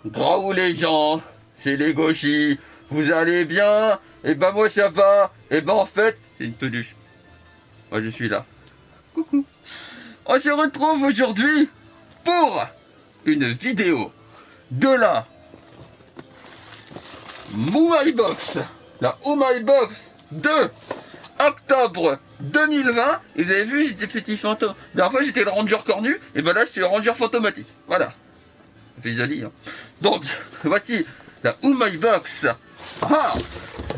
Graou les gens, c'est les gauchis, vous allez bien? Eh ben moi ça va, eh ben en fait, c'est une peluche. Moi je suis là. Coucou. On se retrouve aujourd'hui pour une vidéo de la Box. La Box de octobre 2020. Et vous avez vu, j'étais petit fantôme. La dernière fois j'étais le ranger cornu, et ben là je suis le ranger fantomatique. Voilà. C'est joli, hein. Donc, voici la Box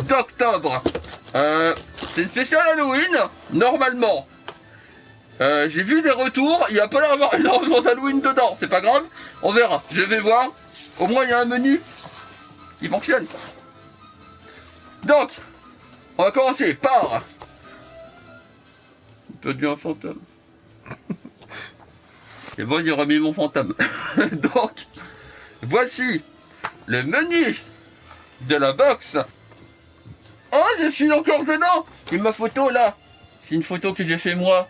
d'octobre. C'est une spéciale Halloween, normalement. J'ai vu des retours, il n'y a pas l'air d'avoir énormément d'Halloween dedans, c'est pas grave, on verra, je vais voir. Au moins il y a un menu qui fonctionne. Donc, on va commencer par... Un peu bien un fantôme. Et bon, il aura mis mon fantôme. Donc, voici le menu de la box. Oh, je suis encore dedans. Et ma photo là, c'est une photo que j'ai fait moi.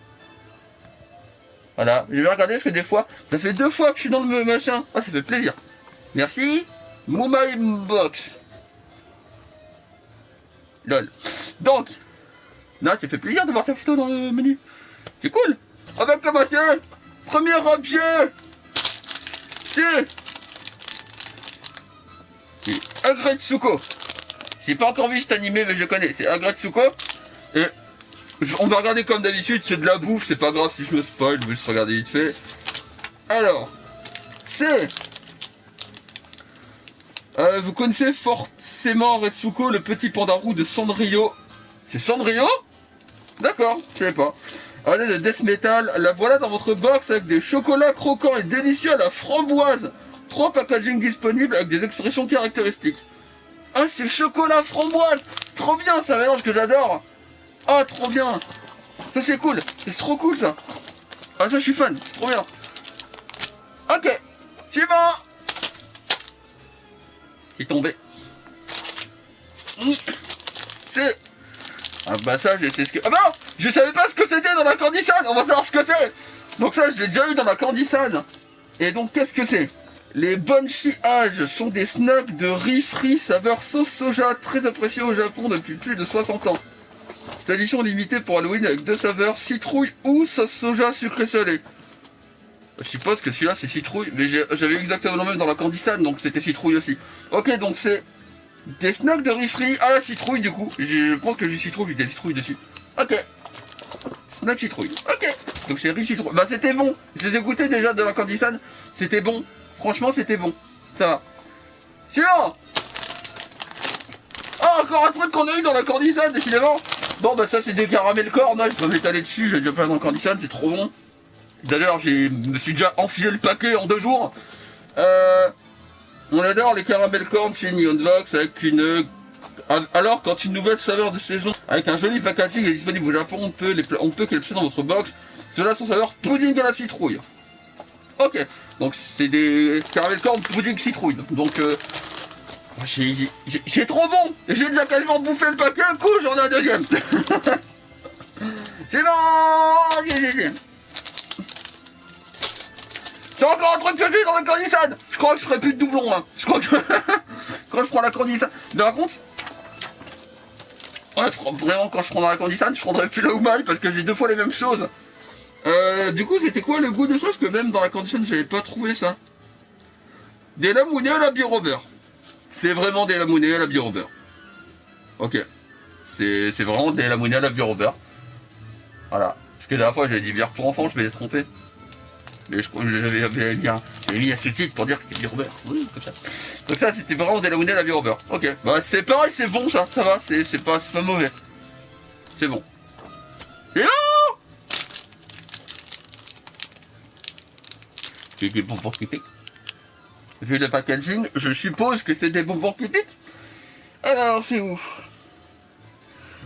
Voilà, je vais regarder parce que des fois, ça fait 2 fois que je suis dans le machin. Ah, ça fait plaisir. Merci. Box. Lol. Donc, non, ça fait plaisir de voir ta photo dans le menu. C'est cool. On va commencer. Premier objet, c'est Agretsuko. J'ai pas encore vu cet animé, mais je connais. C'est Agretsuko. Et on va regarder comme d'habitude. C'est de la bouffe. C'est pas grave si je me spoil. Je vais juste regarder vite fait. Alors, c'est... vous connaissez forcément Retsuko, le petit panda roux de Sanrio. C'est Sanrio? D'accord, je savais pas. Allez, de Death Metal, la voilà dans votre box avec des chocolats croquants et délicieux à la framboise. 3 packaging disponibles avec des expressions caractéristiques. Ah, c'est chocolat framboise. Trop bien, c'est un mélange que j'adore. Ah, trop bien. Ça, c'est cool. C'est trop cool, ça. Ah, ça, je suis fan. C'est trop bien. Ok. Suivant. Il est tombé. C'est... Ah bah ça, je sais ce que... Ah bah, je savais pas ce que c'était dans la Candy-san. On va savoir ce que c'est. Donc ça, je l'ai déjà eu dans la Candy-san. Et donc, qu'est-ce que c'est? Les Bonchi-Age sont des snacks de riz frit saveur sauce soja très appréciés au Japon depuis plus de 60 ans. Cette édition limitée pour Halloween avec 2 saveurs, citrouille ou sauce soja sucré salé. Je suppose que celui-là c'est citrouille, mais j'avais exactement le même dans la Candy-san, donc c'était citrouille aussi. Ok, donc c'est des snacks de riz frit à la citrouille du coup. Je pense que j'ai citrouille, j'ai des citrouilles dessus. Ok. Snack citrouille. Ok. Donc c'est riz citrouille. Bah c'était bon. Je les ai goûtés déjà de la Candy-san. C'était bon. Franchement c'était bon. Ça va. Suivant. Ah, encore un truc qu'on a eu dans la Candy-san, décidément. Bon bah ça c'est des caramels corn, hein. Je peux m'étaler dessus, j'ai déjà fait dans la Candy-san, c'est trop bon. D'ailleurs je me suis déjà enfilé le paquet en 2 jours. On adore les caramels corn chez Neon Vox avec une... Alors, quand une nouvelle saveur de saison avec un joli packaging est disponible au Japon, on peut que les pêcher dans votre box. Cela sont saveur pudding à la citrouille. Ok, donc c'est des caramels corn pudding citrouille. Donc c'est trop bon. J'ai déjà quasiment bouffé le paquet, un coup j'en ai un deuxième. C'est bon. C'est encore un truc que j'ai dans la Candy-san. Je crois que je ferai plus de doublons là. Je crois que quand je prends la Candy-san. Mais par contre, ouais, vraiment quand je prends la Candy-san, je prendrai plus la Umai parce que j'ai 2 fois les mêmes choses. Du coup, c'était quoi le goût de ça? Parce que même dans la Candy-san, j'avais pas trouvé ça. Des lamounés à la bière au beurre. C'est vraiment des lamounés à la bière au beurre. Ok. C'est vraiment des lamounés à la bière au beurre. Voilà. Parce que la dernière fois, j'avais dit bière pour enfants, je m'étais trompé. Mais je crois que j'avais mis un sous-titre pour dire que c'était bière au beurre. Oui, comme ça. Donc ça, c'était vraiment des lamounés à la bière au beurre. Ok. Bah, c'est pareil, c'est bon ça. Ça va, c'est pas mauvais. C'est bon. C'est bon. C'est des bonbons qui piquent. Vu le packaging, je suppose que c'est des bonbons qui piquent. Alors, c'est où?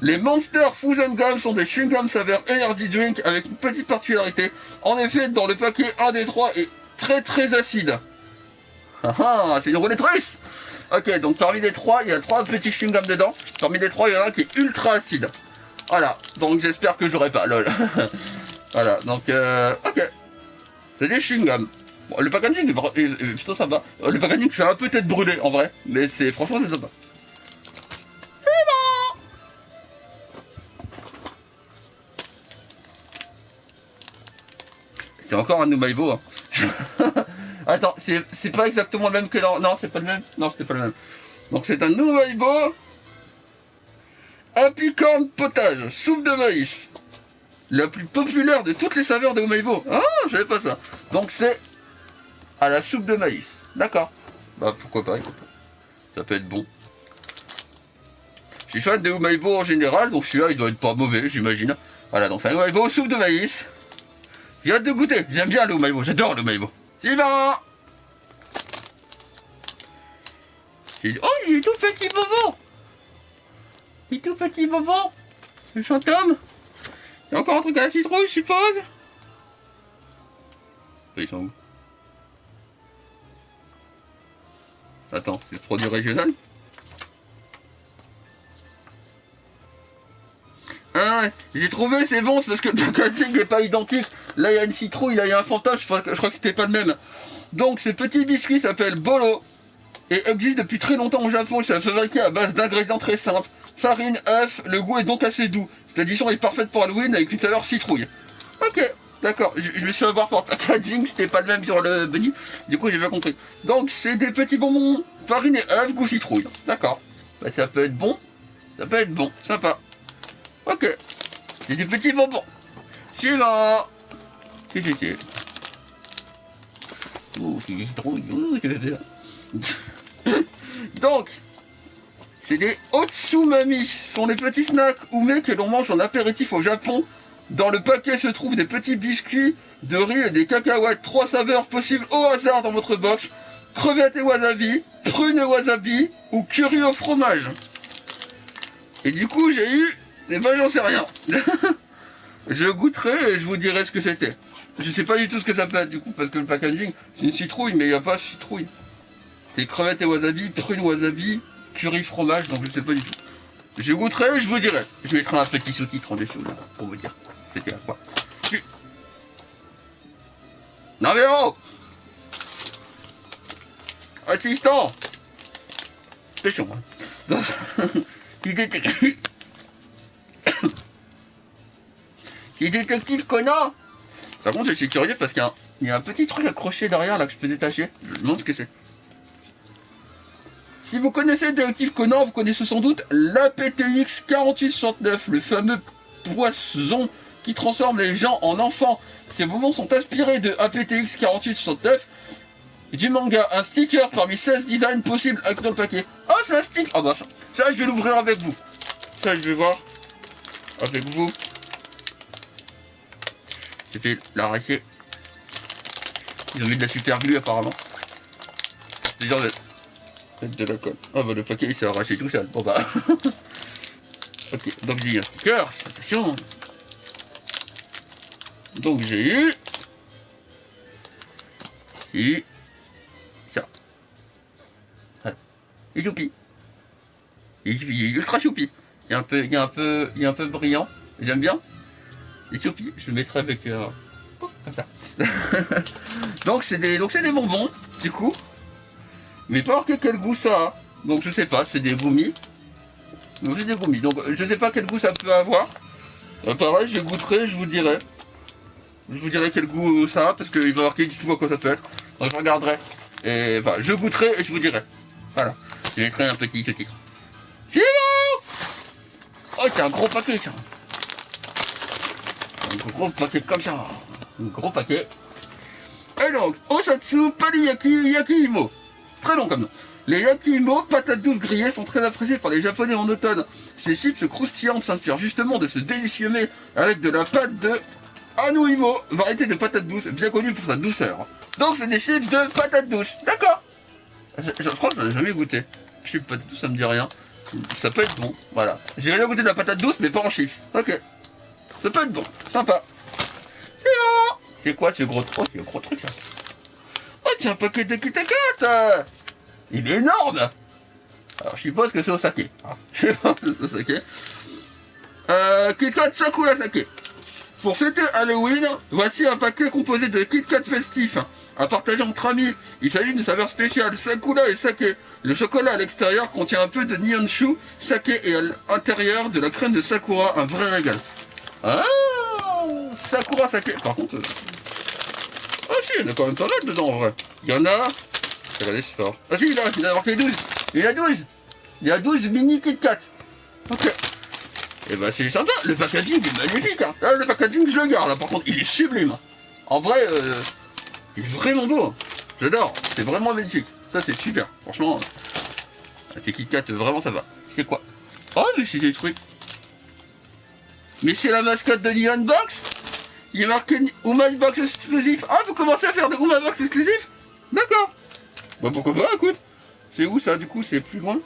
Les Monster Fusion Gum sont des chewing-gums saveur energy drink avec une petite particularité. En effet, dans le paquet, un des 3 est très très acide. Ah ah, c'est une roulette russe. Ok, donc parmi les 3, il y a 3 petits chewing-gums dedans. Parmi les 3, il y en a un qui est ultra acide. Voilà, donc j'espère que j'aurai pas, lol. Voilà, donc ok. C'est des chewing-gums. Bon, le packaging est plutôt sympa. Le packaging fait un peu tête brûlée en vrai, mais c'est franchement c'est sympa. C'est encore un Numaibo. Hein. Attends, c'est pas exactement le même que dans... Non, c'est pas le même. Non, c'était pas le même. Donc c'est un Numaibo. Happy Corn Potage, soupe de maïs. La plus populaire de toutes les saveurs de Numaibo. Ah, je savais pas ça. Donc c'est à la soupe de maïs. D'accord. Bah pourquoi pas, écoute. Ça peut être bon. Je suis fan de Numaibo en général, donc celui-là il doit être pas mauvais, j'imagine. Voilà, donc c'est un Numaibo soupe de maïs. J'ai hâte de goûter. J'aime bien le Numaibo, j'adore le Numaibo. Suivant. Oh, il est tout petit bobo. Il est tout petit bobo. Le fantôme. Il y a encore un truc à la citrouille, je suppose. Ils sont où? Attends, c'est le produit régional. Ah, j'ai trouvé, c'est bon, c'est parce que le packaging n'est pas identique. Là, il y a une citrouille, là, il y a un fantôme, je crois que c'était pas le même. Donc, ces petits biscuits s'appellent Bolo et existent depuis très longtemps au Japon. Ils sont fabriqués à base d'ingrédients très simples. Farine, œuf, le goût est donc assez doux. Cette addition est parfaite pour Halloween avec une saveur citrouille. Ok, d'accord, je me suis allé voir pour le packaging, c'était pas le même sur le bunny. Du coup, j'ai bien compris. Donc, c'est des petits bonbons, farine et œuf, goût citrouille. D'accord. Bah, ça peut être bon. Ça peut être bon, sympa. Ok. C'est des petits bonbons. Suivant. C'est. Ouh, c'est des citrouilles. Ouh, je vais bien. Donc, c'est des Otsumami. Ce sont les petits snacks umé que l'on mange en apéritif au Japon. Dans le paquet se trouvent des petits biscuits de riz et des cacahuètes. 3 saveurs possibles au hasard dans votre box. Crevettes et wasabi, prunes et wasabi ou curry au fromage. Et du coup, j'ai eu... Eh ben, j'en sais rien. Je goûterai et je vous dirai ce que c'était. Je sais pas du tout ce que ça peut être du coup, parce que le packaging, c'est une citrouille, mais il n'y a pas de citrouille. C'est crevettes et wasabi, prunes wasabi, curry fromage, donc je sais pas du tout. Je goûterai et je vous dirai. Je mettrai un petit sous-titre en dessous, là, pour vous dire. C'était à quoi. Non mais oh! Assistant! C'est chiant, hein. Il était... Il détective Conan. Par contre, je suis curieux parce qu'il y a un petit truc accroché derrière là que je peux détacher. Je me demande ce que c'est. Si vous connaissez Détective Conan, vous connaissez sans doute l'APTX 4869, le fameux poisson qui transforme les gens en enfants. Ces bonbons sont inspirés de APTX 4869 du manga. Un sticker parmi 16 designs possibles avec dans le paquet. Oh, c'est un stick. Ah bah ça, je vais l'ouvrir avec vous. Ça, je vais voir avec vous. C'était l'arracher. Ils ont mis de la super glue apparemment. C'est genre de la colle. Ah bah le paquet il s'est arraché tout seul. Bon bah. Ok, donc j'ai eu un sticker, attention. Donc j'ai eu. Si. Ça. Voilà. Et choupi. Il est ultra choupi. Il est un peu brillant. J'aime bien. Et choupi, je le mettrai avec comme ça. donc c'est des bonbons, du coup. Mais pas marqué quel goût ça a. Donc je sais pas, c'est des gummies. Donc c'est des gummies. Donc je sais pas quel goût ça peut avoir. Pareil, je goûterai, je vous dirai. Je vous dirai quel goût ça a, parce qu'il va marquer du tout à quoi ça peut être. Donc je regarderai. Et enfin, je goûterai et je vous dirai. Voilà. Je mettrai un petit titre. C'est bon. Oh, c'est un gros paquet ça. Un gros paquet comme ça. Un gros paquet. Et donc, Osatsu Pariyaki Yakimo. Très long comme nom. Les Yakimo, patates douces grillées, sont très appréciées par les Japonais en automne. Ces chips croustillantes s'inspirent justement de ce délicieux mets avec de la pâte de Anuimo, variété de patates douces, bien connue pour sa douceur. Donc c'est des chips de patates douces. D'accord. Je crois que je n'ai jamais goûté. Chips patates douces, ça me dit rien. Ça peut être bon, voilà. J'ai rien goûté de la patate douce, mais pas en chips. Ok. Ça peut être bon, sympa. C'est bon. C'est quoi ce gros truc? C'est un gros truc là. Oh, c'est un paquet de Kit Kat. Il est énorme. Alors je suppose que c'est au saké. Je sais pas si c'est au saké. Kit Kat Sakura Sake. Pour fêter Halloween, voici un paquet composé de Kit Kat festif. à partager entre amis. Il s'agit d'une saveur spéciale, Sakura et saké. Le chocolat à l'extérieur contient un peu de Nihonshu, saké et à l'intérieur de la crème de Sakura, un vrai régal. Ah, Sakura saké. Par contre, ah si, il y en a quand même pas mal dedans en vrai. Il y en a, regardez c'est fort. Ah si, il a marqué 12. Il y a 12. Il y a 12 mini Kit Kat. Ok. Et bah c'est sympa, le packaging est magnifique hein. Là, le packaging je le garde là, par contre il est sublime. En vrai, il est vraiment beau. J'adore, c'est vraiment magnifique. Ça c'est super, franchement. C'est Kit Kat, vraiment ça va. C'est quoi? Oh mais c'est des trucs. Mais c'est la mascotte de Neon Box. Il est marqué Woman Box exclusif. Ah vous commencez à faire des Woman Box exclusifs? D'accord. Bah pourquoi pas, écoute. C'est où ça du coup? C'est plus loin?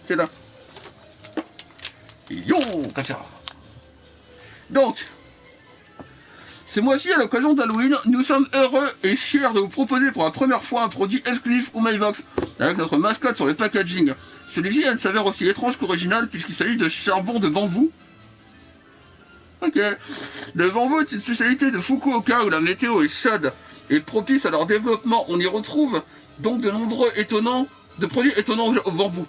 C'est là. Yo, comme ça. Donc, ce mois-ci, à l'occasion d'Halloween, nous sommes heureux et fiers de vous proposer pour la première fois un produit exclusif ou MyBox, avec notre mascotte sur le packaging. Celui-ci a une saveur aussi étrange qu'originale puisqu'il s'agit de charbon de bambou. Ok. Le bambou est une spécialité de Fukuoka où la météo est chaude et propice à leur développement. On y retrouve donc de nombreux produits étonnants au bambou.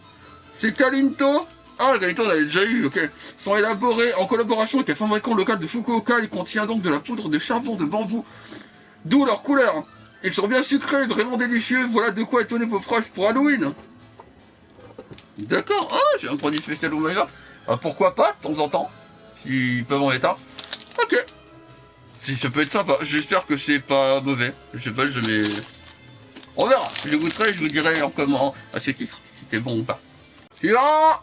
C'est Kalinto. Ah, le Kalinto on avait déjà eu, ok. Sont élaborés en collaboration avec un fabricant local de Fukuoka. Il contient donc de la poudre de charbon de bambou. D'où leur couleur. Ils sont bien sucrés, vraiment délicieux. Voilà de quoi étonner vos proches pour Halloween. D'accord. Ah, c'est un produit spécial au Maillard. Pourquoi pas, de temps en temps. S'ils peuvent en mettre un. Ok. Si ça peut être sympa. J'espère que c'est pas mauvais. Je sais pas, je mets. On verra. Je goûterai, je vous dirai en comment à ce titre. Si c'est bon ou pas. Suivant.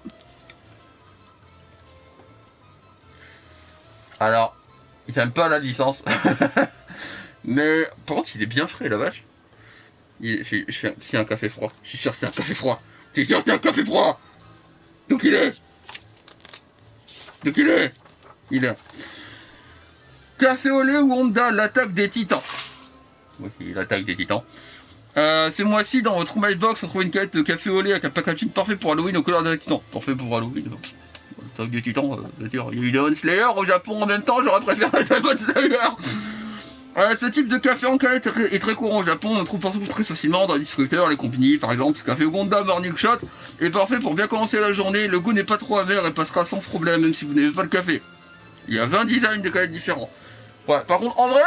Alors, j'aime pas la licence. Mais par contre, il est bien frais, la vache. C'est un café froid. Je suis sûr que c'est un café froid. Je suis sûr que c'est un café froid. Donc il est. Il est. Café au lait ou Honda, l'attaque des titans. Oui, l'attaque des titans. Ce mois-ci, dans votre MyBox, on trouve une canette de café au lait avec un packaging parfait pour Halloween aux couleurs des titans. Parfait pour Halloween. L'attaque des titans, je veux dire, il y a eu Demon Slayer au Japon en même temps, j'aurais préféré Demon Slayer. Ce type de café en canette est très courant au Japon, on le trouve partout très facilement dans les distributeurs, les compagnies, par exemple, ce café Honda Morning Shot est parfait pour bien commencer la journée, le goût n'est pas trop amer et passera sans problème, même si vous n'aimez pas le café. Il y a 20 designs de canettes différents. Ouais, par contre, en vrai,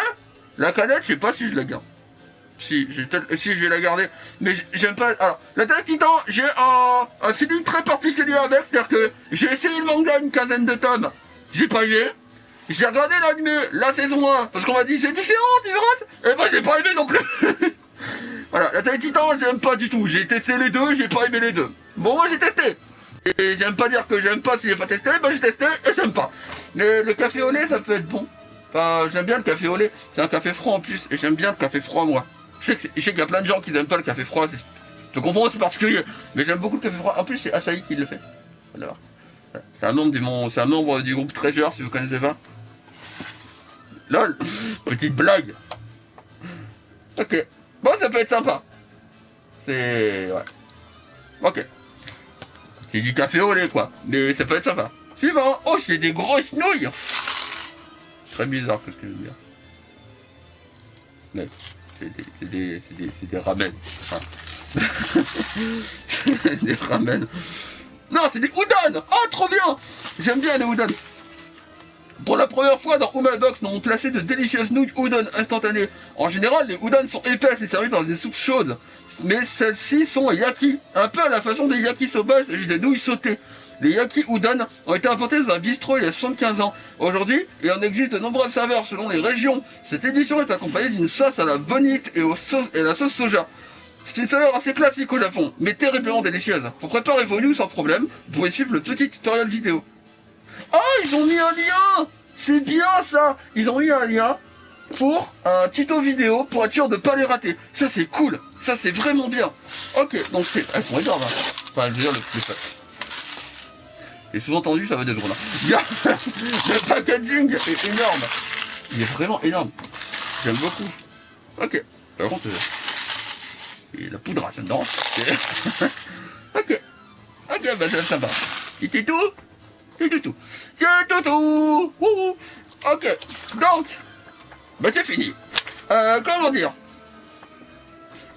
la canette, je sais pas si je la garde. Si je vais la garder, mais j'aime pas. Alors, la Tête Titan, j'ai un feeling très particulier avec, c'est-à-dire que j'ai essayé le manga une quinzaine de tomes, j'ai pas aimé. J'ai regardé l'anime, la saison 1, parce qu'on m'a dit c'est différent, tu verras. Et moi j'ai pas aimé non plus. Voilà, la Taille Titan, j'aime pas du tout. J'ai testé les deux, j'ai pas aimé les deux. Bon, moi j'ai testé. Et j'aime pas dire que j'aime pas si j'ai pas testé, bah j'ai testé et j'aime pas. Mais le café au lait, ça peut être bon. Enfin, j'aime bien le café au lait. C'est un café froid en plus, et j'aime bien le café froid moi. Je sais qu'il y a plein de gens qui n'aiment pas le café froid, je peux comprendre, c'est particulier. Mais j'aime beaucoup le café froid. En plus, c'est Asahi qui le fait. Voilà. C'est un membre du groupe Treasure, si vous connaissez pas. LOL. Petite blague. Ok. Bon, ça peut être sympa. C'est... Ouais. Ok. C'est du café au lait, quoi. Mais ça peut être sympa. Suivant. Oh, c'est des grosses nouilles. Très bizarre, ce que je veux dire. Mais c'est des ramen. Enfin... c'est des ramen. Non, c'est des udon. Oh, trop bien. J'aime bien les udon. Pour la première fois dans Box, nous avons placé de délicieuses nouilles udon instantanées. En général, les udon sont épaisses et servies dans des soupes chaudes. Mais celles-ci sont yaki, un peu à la façon des yakisoba, il s'agit des nouilles sautées. Les yaki udon ont été inventés dans un bistrot il y a 75 ans. Aujourd'hui, il en existe de nombreuses saveurs selon les régions. Cette édition est accompagnée d'une sauce à la bonite et à la sauce soja. C'est une saveur assez classique au Japon, mais terriblement délicieuse. Pour préparer vos nouilles sans problème, vous pouvez suivre le petit tutoriel vidéo. Oh, ils ont mis un lien. C'est bien ça. Ils ont mis un lien pour un tuto vidéo pour être sûr de ne pas les rater. Ça, c'est cool. Ça, c'est vraiment bien. Ok, donc elles sont énormes. Hein. Enfin, je veux dire, le et sous-entendu, ça va des jours là. Le packaging est énorme. Il est vraiment énorme. J'aime beaucoup. Ok. Par contre, la poudre, ça me dérange. Ok. Ok, bah c'est sympa. C'était tout. C'est tout. C'est tout. Ok. Donc, bah c'est fini. Comment dire?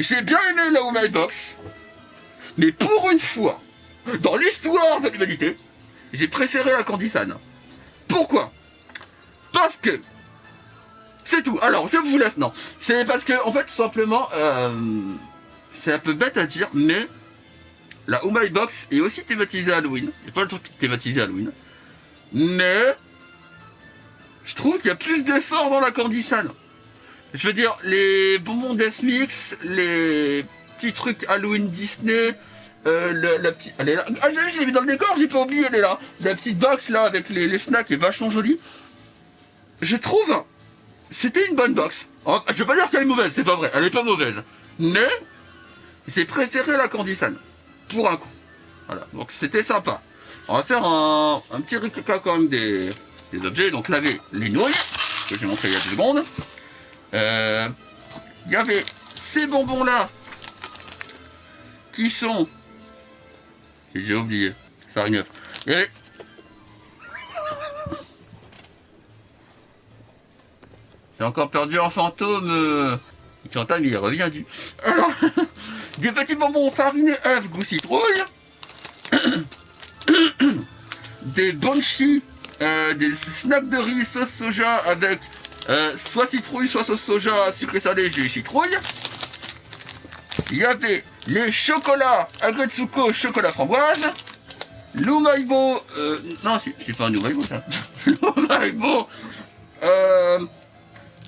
J'ai bien aimé la Oh My Box, mais pour une fois, dans l'histoire de l'humanité, j'ai préféré la Candysan. Pourquoi? Parce que c'est tout. Alors, je vous laisse. Non, c'est parce que en fait, tout simplement, c'est un peu bête à dire, mais la Oh My Box est aussi thématisée Halloween. Il n'y a pas le truc thématisé Halloween, mais je trouve qu'il y a plus d'efforts dans la Candysan. Je veux dire, les bonbons Death Mix, les petits trucs Halloween Disney, la petite... Elle est là. Ah, je l'ai mis dans le décor, j'ai pas oublié, elle est là. La petite box là avec les snacks est vachement jolie. Je trouve, c'était une bonne box. Je veux pas dire qu'elle est mauvaise, c'est pas vrai, elle est pas mauvaise. Mais, j'ai préféré la Candysan. Pour un coup. Voilà, donc c'était sympa. On va faire un petit récap quand même des objets. Donc là, les nouilles, que j'ai montré il y a 2 secondes. Il y avait ces bonbons là qui sont, j'ai oublié, farine œuf. Il y avait... J'ai encore perdu un fantôme. Chantal, il revient du. Alors, des petits bonbons farine œuf goût citrouille, des banshee, des snacks de riz sauce soja avec soit citrouille, soit sauce soja sucré salé, j'ai eu citrouille. Il y avait les chocolats Agretsuko chocolat framboise, l'Umaibo, non c'est pas un Umaibo ça, l'Umaibo,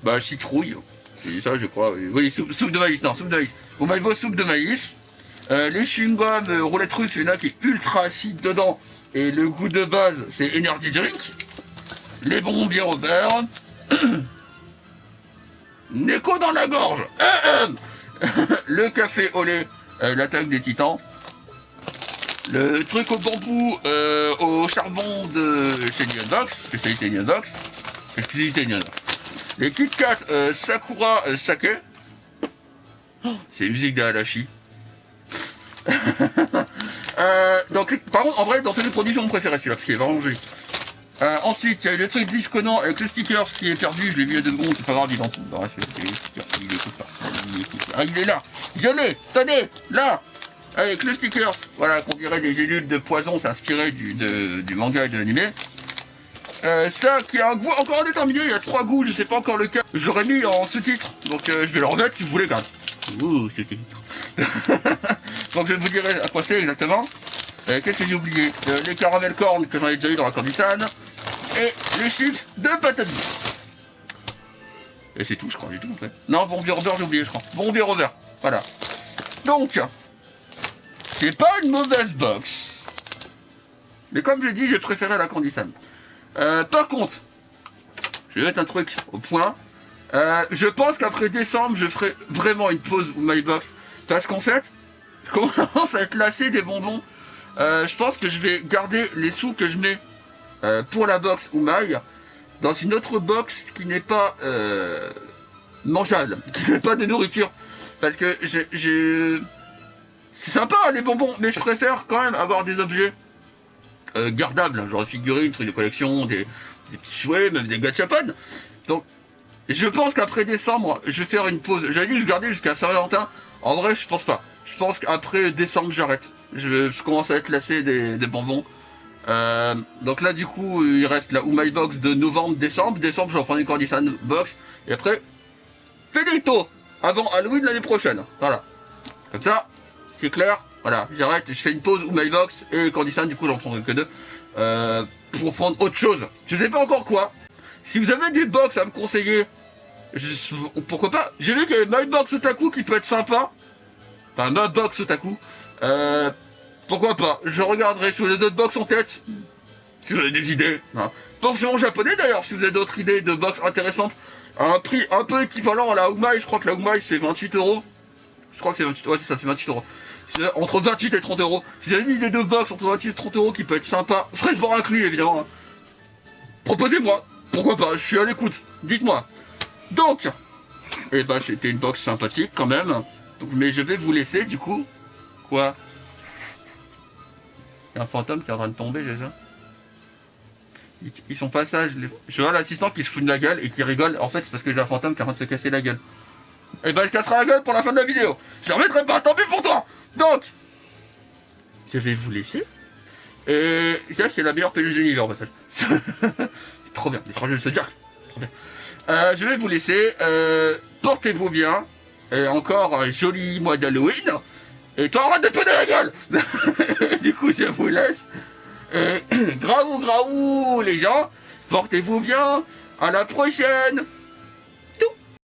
bah citrouille, c'est ça je crois, oui soupe de maïs, non soupe de maïs, Umaibo soupe de maïs, les chewing-gums roulette russe, il y en a qui est ultra acide dedans, et le goût de base c'est energy drink, les bonbons bière au beurre, Neko dans la gorge, le café au lait, l'attaque des titans, le truc au bambou au charbon de chez Box, spécialité Box, exclusivité Box. Les Kit Kat Sakura Sake, c'est musique d'Alashi. Donc, par contre, en vrai, dans tous les produits, j'ai mon préféré celui-là, parce qu'il est vraiment joli. Ensuite, il y a eu le truc Disconnant avec le sticker qui est perdu, je l'ai vu il y a 2 secondes, c'est pas grave, il est en dessous. Bref, c'est le sticker, il écoute pas. Ah, il est là, je l'ai, tenez, là, avec le sticker, voilà, qu'on dirait des gélules de poison, c'est inspiré du manga et de l'animé. Ça qui a un goût encore indéterminé, il y a 3 goûts, je sais pas encore lequel. Je l'aurais mis en sous-titre, donc je vais le remettre si vous voulez quand même. Ouh, c'était... Donc je vous dirai à quoi c'est exactement. Qu'est-ce que j'ai oublié? Les caramel corn que j'en ai déjà eu dans la Candysan. Et les chips de patates douces. Et c'est tout, je crois, j'ai tout en fait. Non, bon beurre, j'ai oublié, je crois. Bon beurre, voilà. Donc, c'est pas une mauvaise box. Mais comme j'ai dit, j'ai préféré la Candysan. Par contre, je vais mettre un truc au point. Je pense qu'après décembre, je ferai vraiment une pause ou my box. Parce qu'en fait, je commence à être lassé des bonbons. Je pense que je vais garder les sous que je mets pour la box ou my dans une autre box qui n'est pas mangeable, qui n'est pas de nourriture. Parce que c'est sympa les bonbons, mais je préfère quand même avoir des objets gardables, genre des figurines, trucs de collection, des petits jouets, même des gachapon. Donc je pense qu'après décembre, je vais faire une pause. J'avais dit que je gardais jusqu'à Saint-Valentin. En vrai, je pense pas. Je pense qu'après décembre, j'arrête. Je commence à être lassé des bonbons. Donc là, du coup, il reste la Oh My Box de novembre, décembre. Décembre, je vais en prendre une Candysan Box. Et après, finito avant Halloween l'année prochaine. Voilà. Comme ça, c'est clair. Voilà, j'arrête. Je fais une pause Oh My Box et Candysan, du coup, j'en prendrai que 2. Pour prendre autre chose. Je sais pas encore quoi. Si vous avez des box à me conseiller, pourquoi pas. J'ai vu qu'il y avait My Box Otaku qui peut être sympa. Enfin, My Box Otaku. Pourquoi pas. Je regarderai sur les autres box en tête. Si vous avez des idées. Hein. Forcément japonais d'ailleurs, si vous avez d'autres idées de box intéressantes. À un prix un peu équivalent à la Umai. Je crois que la Umai c'est 28€. Je crois que c'est 28€. Ouais, c'est ça, c'est 28€. Entre 28 et 30€. Si vous avez une idée de box entre 28 et 30€ qui peut être sympa, frais de bord inclus évidemment. Hein. Proposez-moi. Pourquoi pas, je suis à l'écoute. Dites-moi. Donc, eh ben c'était une box sympathique quand même. Donc, mais je vais vous laisser du coup. Quoi? Il y a un fantôme qui est en train de tomber déjà. Ils sont pas sages. Je vois l'assistant qui se fout de la gueule et qui rigole. En fait, c'est parce que j'ai un fantôme qui est en train de se casser la gueule. Et ben, je casserai la gueule pour la fin de la vidéo. Je la remettrai pas, tant pis pour toi. Donc, je vais vous laisser. Et ça, c'est la meilleure peluche de l'univers, en passage. C'est trop bien, l'étranger de ce Jack. Trop bien. Je vais vous laisser. Portez-vous bien. Et encore un joli mois d'Halloween. Et toi, arrête de te donner la gueule. Du coup, je vous laisse. Graou, graou, les gens. Portez-vous bien. À la prochaine.